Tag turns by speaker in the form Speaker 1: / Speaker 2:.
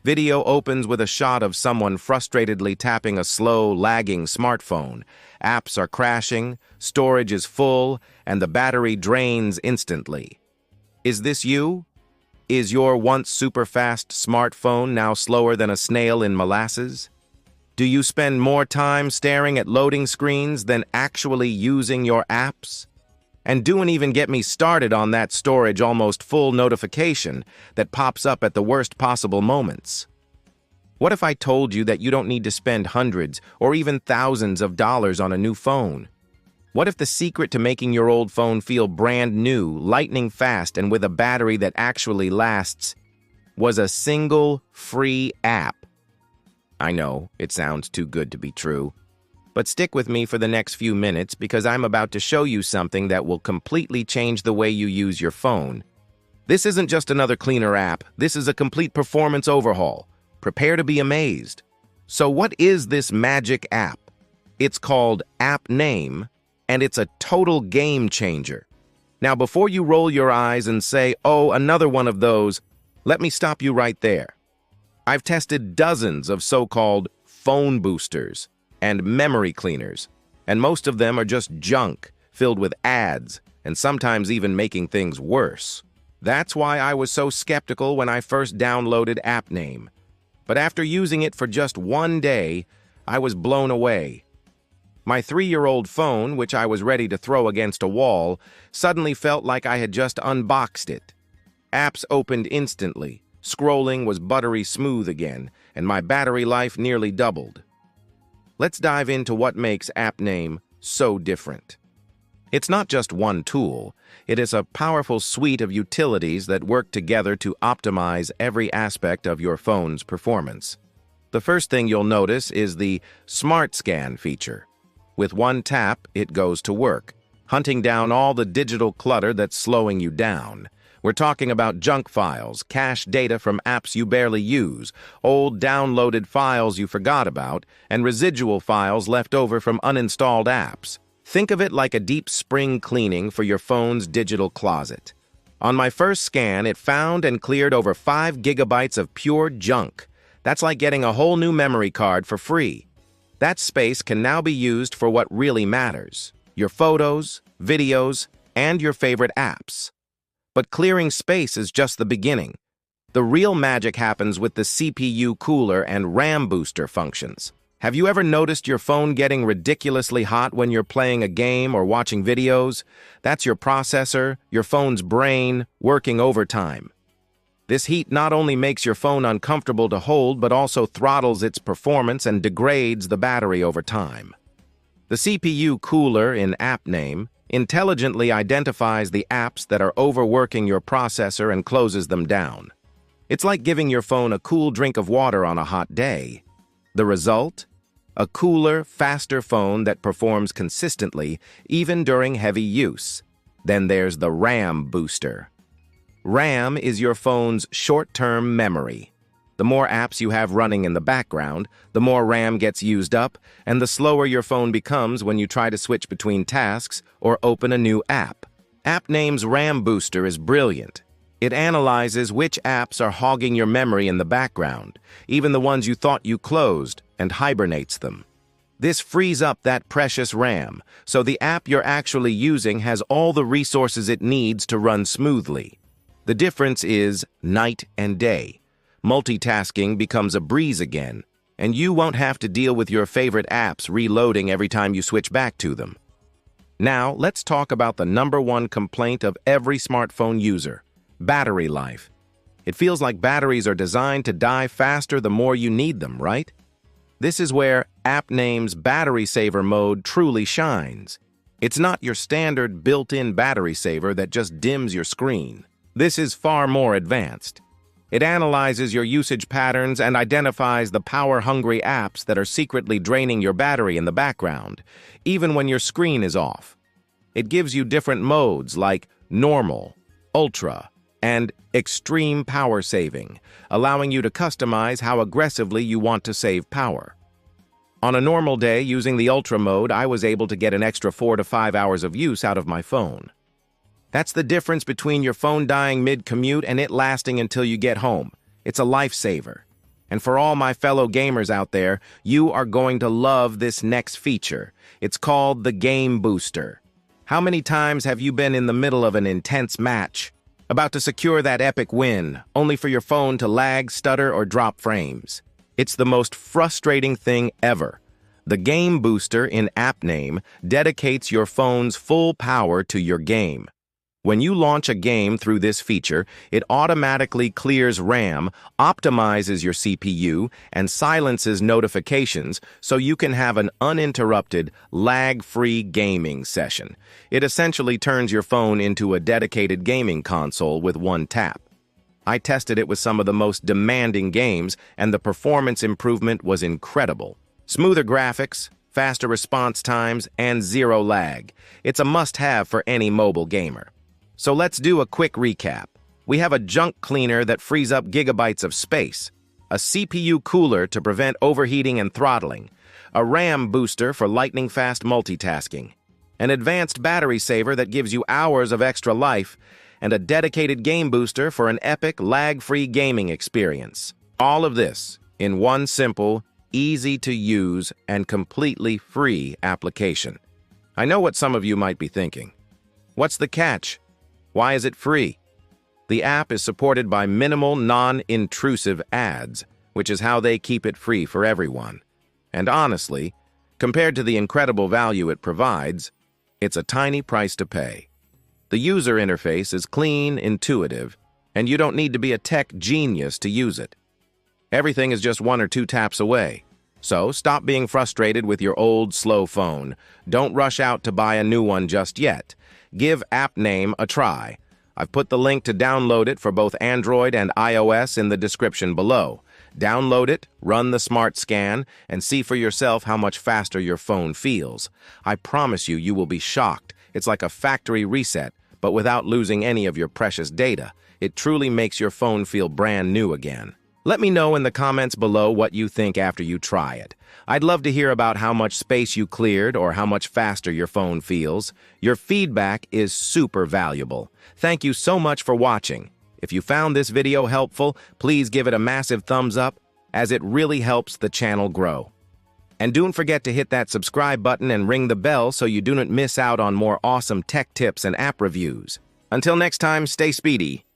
Speaker 1: Video opens with a shot of someone frustratedly tapping a slow, lagging smartphone. Apps are crashing, storage is full, and the battery drains instantly. Is this you? Is your once super-fast smartphone now slower than a snail in molasses? Do you spend more time staring at loading screens than actually using your apps? And don't even get me started on that storage almost full notification that pops up at the worst possible moments. What if I told you that you don't need to spend hundreds or even thousands of dollars on a new phone? What if the secret to making your old phone feel brand new, lightning fast, and with a battery that actually lasts was a single free app? I know, it sounds too good to be true. But stick with me for the next few minutes because I'm about to show you something that will completely change the way you use your phone. This isn't just another cleaner app, this is a complete performance overhaul. Prepare to be amazed. So what is this magic app? It's called App Name, and it's a total game changer. Now before you roll your eyes and say, oh, another one of those, let me stop you right there. I've tested dozens of so-called phone boosters and memory cleaners, and most of them are just junk, filled with ads, and sometimes even making things worse. That's why I was so skeptical when I first downloaded App Name. But after using it for just one day, I was blown away. My 3-year-old phone, which I was ready to throw against a wall, suddenly felt like I had just unboxed it. Apps opened instantly, scrolling was buttery smooth again, and my battery life nearly doubled. Let's dive into what makes App Name so different. It's not just one tool, it is a powerful suite of utilities that work together to optimize every aspect of your phone's performance. The first thing you'll notice is the Smart Scan feature. With one tap, it goes to work, hunting down all the digital clutter that's slowing you down. We're talking about junk files, cached data from apps you barely use, old downloaded files you forgot about, and residual files left over from uninstalled apps. Think of it like a deep spring cleaning for your phone's digital closet. On my first scan, it found and cleared over 5 gigabytes of pure junk. That's like getting a whole new memory card for free. That space can now be used for what really matters: your photos, videos, and your favorite apps. But clearing space is just the beginning. The real magic happens with the CPU cooler and RAM booster functions. Have you ever noticed your phone getting ridiculously hot when you're playing a game or watching videos? That's your processor, your phone's brain, working overtime. This heat not only makes your phone uncomfortable to hold, but also throttles its performance and degrades the battery over time. The CPU cooler in App Name intelligently identifies the apps that are overworking your processor and closes them down. It's like giving your phone a cool drink of water on a hot day. The result? A cooler, faster phone that performs consistently, even during heavy use. Then there's the RAM booster. RAM is your phone's short-term memory. The more apps you have running in the background, the more RAM gets used up, and the slower your phone becomes when you try to switch between tasks or open a new app. App Name's RAM Booster is brilliant. It analyzes which apps are hogging your memory in the background, even the ones you thought you closed, and hibernates them. This frees up that precious RAM, so the app you're actually using has all the resources it needs to run smoothly. The difference is night and day. Multitasking becomes a breeze again, and you won't have to deal with your favorite apps reloading every time you switch back to them. Now, let's talk about the #1 complaint of every smartphone user: battery life. It feels like batteries are designed to die faster the more you need them, right? This is where App Name's Battery Saver mode truly shines. It's not your standard built-in battery saver that just dims your screen. This is far more advanced. It analyzes your usage patterns and identifies the power-hungry apps that are secretly draining your battery in the background, even when your screen is off. It gives you different modes like Normal, Ultra, and Extreme Power Saving, allowing you to customize how aggressively you want to save power. On a normal day, using the Ultra mode, I was able to get an extra 4 to 5 hours of use out of my phone. That's the difference between your phone dying mid-commute and it lasting until you get home. It's a lifesaver. And for all my fellow gamers out there, you are going to love this next feature. It's called the Game Booster. How many times have you been in the middle of an intense match, about to secure that epic win, only for your phone to lag, stutter, or drop frames? It's the most frustrating thing ever. The Game Booster in app name dedicates your phone's full power to your game. When you launch a game through this feature, it automatically clears RAM, optimizes your CPU, and silences notifications so you can have an uninterrupted, lag-free gaming session. It essentially turns your phone into a dedicated gaming console with one tap. I tested it with some of the most demanding games, and the performance improvement was incredible. Smoother graphics, faster response times, and zero lag. It's a must-have for any mobile gamer. So let's do a quick recap. We have a junk cleaner that frees up gigabytes of space, a CPU cooler to prevent overheating and throttling, a RAM booster for lightning-fast multitasking, an advanced battery saver that gives you hours of extra life, and a dedicated game booster for an epic, lag-free gaming experience. All of this in one simple, easy-to-use, and completely free application. I know what some of you might be thinking. What's the catch? Why is it free? The app is supported by minimal, non-intrusive ads, which is how they keep it free for everyone. And honestly, compared to the incredible value it provides, it's a tiny price to pay. The user interface is clean, intuitive, and you don't need to be a tech genius to use it. Everything is just 1 or 2 taps away. So stop being frustrated with your old, slow phone. Don't rush out to buy a new one just yet. Give App Name a try. I've put the link to download it for both Android and iOS in the description below. Download it, run the smart scan, and see for yourself how much faster your phone feels. I promise you, you will be shocked. It's like a factory reset, but without losing any of your precious data. It truly makes your phone feel brand new again. Let me know in the comments below what you think after you try it. I'd love to hear about how much space you cleared or how much faster your phone feels. Your feedback is super valuable. Thank you so much for watching. If you found this video helpful, please give it a massive thumbs up, as it really helps the channel grow. And don't forget to hit that subscribe button and ring the bell so you do not miss out on more awesome tech tips and app reviews. Until next time, stay speedy.